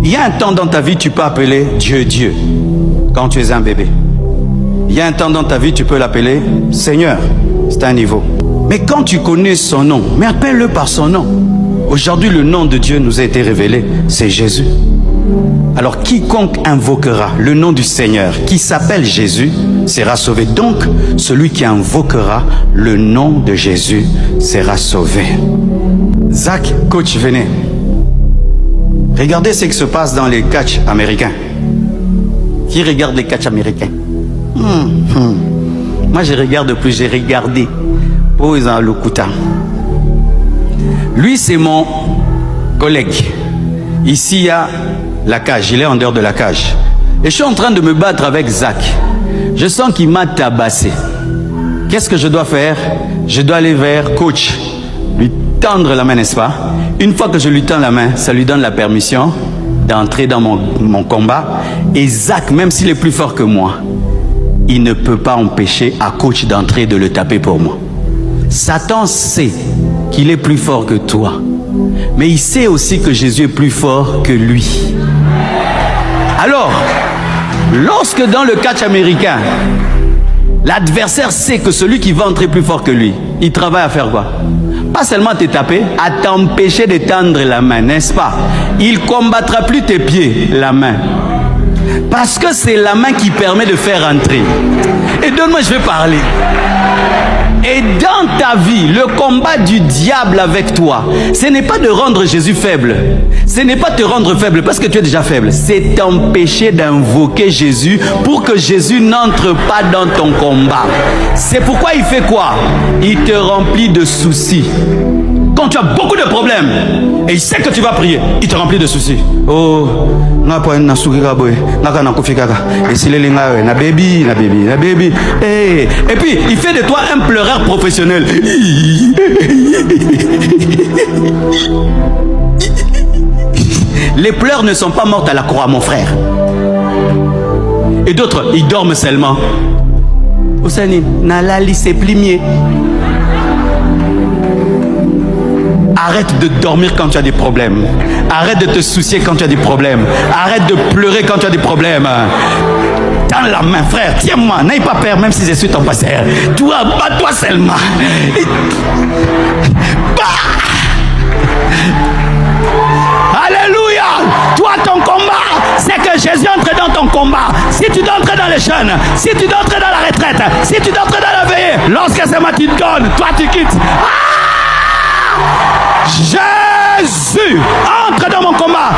Il y a un temps dans ta vie, tu peux appeler Dieu, Dieu, quand tu es un bébé. Il y a un temps dans ta vie, tu peux l'appeler Seigneur. C'est un niveau. Mais quand tu connais son nom, mais appelle-le par son nom. Aujourd'hui, le nom de Dieu nous a été révélé, c'est Jésus. Alors, quiconque invoquera le nom du Seigneur, qui s'appelle Jésus, sera sauvé. Donc, celui qui invoquera le nom de Jésus sera sauvé. Zach, coach, venez. Regardez ce qui se passe dans les catchs américains. Qui regarde les catchs américains? Moi, je regarde plus, j'ai regardé. Pose en Lokuta. Lui, c'est mon collègue. Ici, il y a la cage. Il est en dehors de la cage. Et je suis en train de me battre avec Zach. Je sens qu'il m'a tabassé. Qu'est-ce que je dois faire? Je dois aller vers coach. Lui tendre la main, n'est-ce pas? Une fois que je lui tends la main, ça lui donne la permission d'entrer dans mon combat. Et Zach, même s'il est plus fort que moi, il ne peut pas empêcher à coach d'entrer et de le taper pour moi. Satan sait qu'il est plus fort que toi. Mais il sait aussi que Jésus est plus fort que lui. Alors, lorsque dans le catch américain, l'adversaire sait que celui qui va entrer plus fort que lui, il travaille à faire quoi? Pas seulement te taper, à t'empêcher de tendre la main, n'est-ce pas? Il combattra plus tes pieds, la main. Parce que c'est la main qui permet de faire entrer. Et donne-moi, je vais parler. Et dans ta vie, le combat du diable avec toi, ce n'est pas de rendre Jésus faible. Ce n'est pas te rendre faible parce que tu es déjà faible. C'est t'empêcher d'invoquer Jésus pour que Jésus n'entre pas dans ton combat. C'est pourquoi il fait quoi? Il te remplit de soucis. Quand tu as beaucoup de problèmes et il sait que tu vas prier, il te remplit de soucis. Oh, na baby. Et puis il fait de toi un pleureur professionnel. Les pleurs ne sont pas mortes à la croix, mon frère. Et d'autres, ils dorment seulement. Osani, nalali c'est plimier. Arrête de dormir quand tu as des problèmes. Arrête de te soucier quand tu as des problèmes. Arrête de pleurer quand tu as des problèmes. Tends la main, frère, tiens-moi. N'aie pas peur, même si je suis ton pasteur. Toi, bats-toi seulement. Alléluia. Toi, ton combat, c'est que Jésus entre dans ton combat. Si tu dois entrer dans les jeûnes, si tu dois entrer dans la retraite, si tu dois entrer dans la veillée, lorsque c'est moi qui te donne, toi tu quittes. Jésus entre dans mon combat.